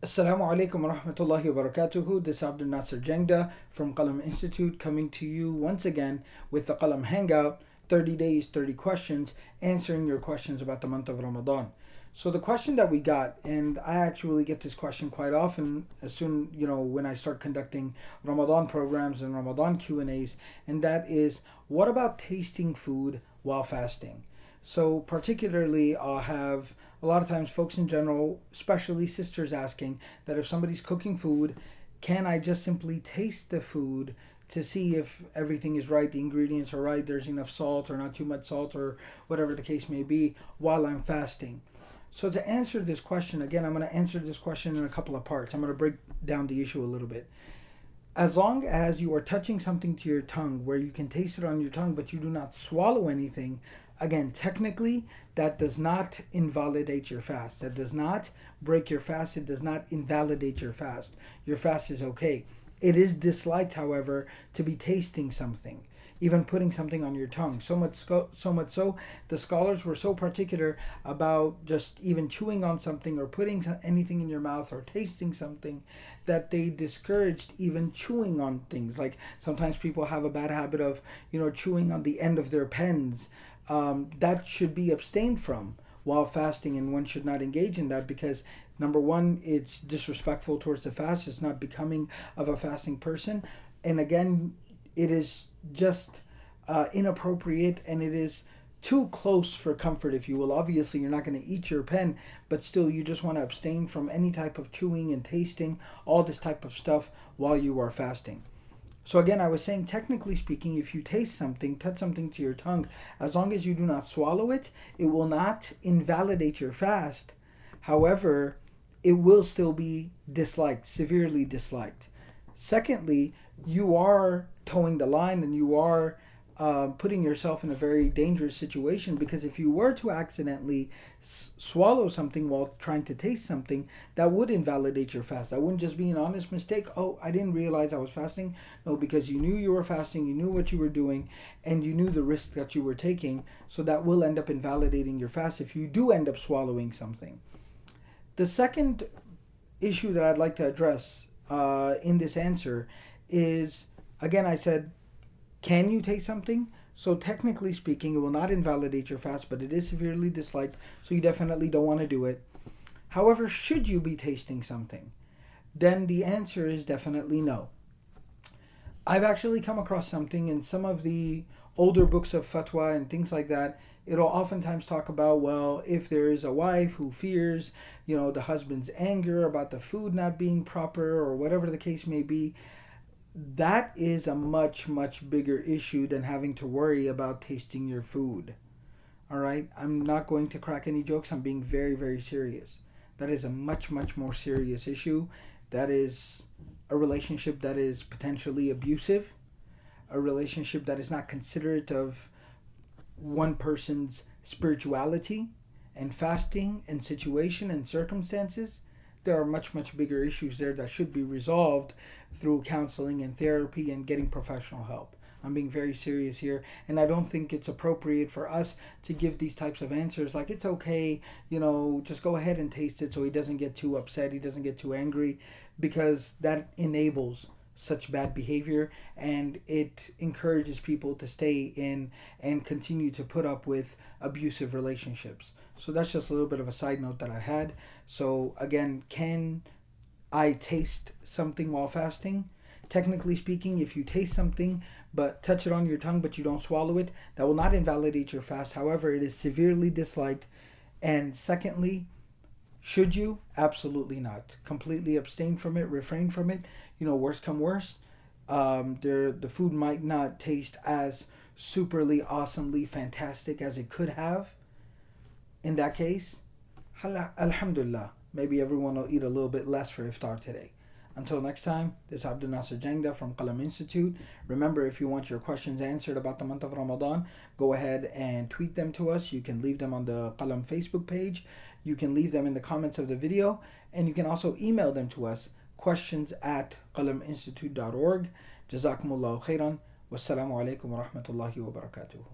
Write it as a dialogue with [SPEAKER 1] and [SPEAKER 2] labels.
[SPEAKER 1] Assalamu alaikum wa rahmatullahi wa barakatuhu. This is Abdul Nasir Jangda from Qalam Institute coming to you once again with the Qalam Hangout, 30 days, 30 questions, answering your questions about the month of Ramadan. So the question that we got, and I actually get this question quite often as soon, when I start conducting Ramadan programs and Ramadan Q&As, and that is, what about tasting food while fasting? So particularly I'll have a lot of times folks in general, especially sisters, asking that if somebody's cooking food, can I just simply taste the food to see if everything is right, the ingredients are right, there's enough salt or not too much salt or whatever the case may be while I'm fasting? So to answer this question, again, I'm going to answer this question in a couple of parts. I'm going to break down the issue a little bit. As long as you are touching something to your tongue where you can taste it on your tongue but you do not swallow anything, again, technically, that does not invalidate your fast. That does not break your fast. It does not invalidate your fast. Your fast is okay. It is disliked, however, to be tasting something, even putting something on your tongue. So much so, the scholars were so particular about just even chewing on something or putting anything in your mouth or tasting something that they discouraged even chewing on things. Like sometimes people have a bad habit of, chewing on the end of their pens. That should be abstained from while fasting, and one should not engage in that because, number one, it's disrespectful towards the fast. It's not becoming of a fasting person, and again, it is just inappropriate, and it is too close for comfort, if you will. Obviously, you're not going to eat your pen, but still, you just want to abstain from any type of chewing and tasting, all this type of stuff while you are fasting. So again, I was saying, technically speaking, if you taste something, touch something to your tongue, as long as you do not swallow it, it will not invalidate your fast. However, it will still be disliked, severely disliked. Secondly, you are towing the line and you are putting yourself in a very dangerous situation, because if you were to accidentally swallow something while trying to taste something, that would invalidate your fast. That wouldn't just be an honest mistake. Oh, I didn't realize I was fasting. No, because you knew you were fasting, you knew what you were doing, and you knew the risk that you were taking. So that will end up invalidating your fast if you do end up swallowing something. The second issue that I'd like to address in this answer is, again, I said, can you taste something? So technically speaking, it will not invalidate your fast, but it is severely disliked, so you definitely don't want to do it. However, should you be tasting something? Then the answer is definitely no. I've actually come across something in some of the older books of fatwa and things like that. It'll oftentimes talk about, well, if there is a wife who fears, the husband's anger about the food not being proper or whatever the case may be, that is a much, much bigger issue than having to worry about tasting your food. All right? I'm not going to crack any jokes. I'm being very, very serious. That is a much, much more serious issue. That is a relationship that is potentially abusive, a relationship that is not considerate of one person's spirituality and fasting and situation and circumstances. There are much, much bigger issues there that should be resolved through counseling and therapy and getting professional help. I'm being very serious here, and I don't think it's appropriate for us to give these types of answers like, it's okay, just go ahead and taste it so he doesn't get too upset, he doesn't get too angry, because that enables such bad behavior and it encourages people to stay in and continue to put up with abusive relationships. So that's just a little bit of a side note that I had. So again, can I taste something while fasting? Technically speaking, if you taste something but touch it on your tongue but you don't swallow it, that will not invalidate your fast. However, it is severely disliked. And secondly, should you? Absolutely not. Completely abstain from it, refrain from it. Worst come worst, the food might not taste as superly, awesomely fantastic as it could have. In that case, alhamdulillah, maybe everyone will eat a little bit less for iftar today. Until next time, this is Abdul Nasir Jangda from Qalam Institute. Remember, if you want your questions answered about the month of Ramadan, go ahead and tweet them to us. You can leave them on the Qalam Facebook page. You can leave them in the comments of the video. And you can also email them to us, questions@qalaminstitute.org. Jazakumullahu khairan. Wassalamu alaikum wa rahmatullahi wa barakatuhu.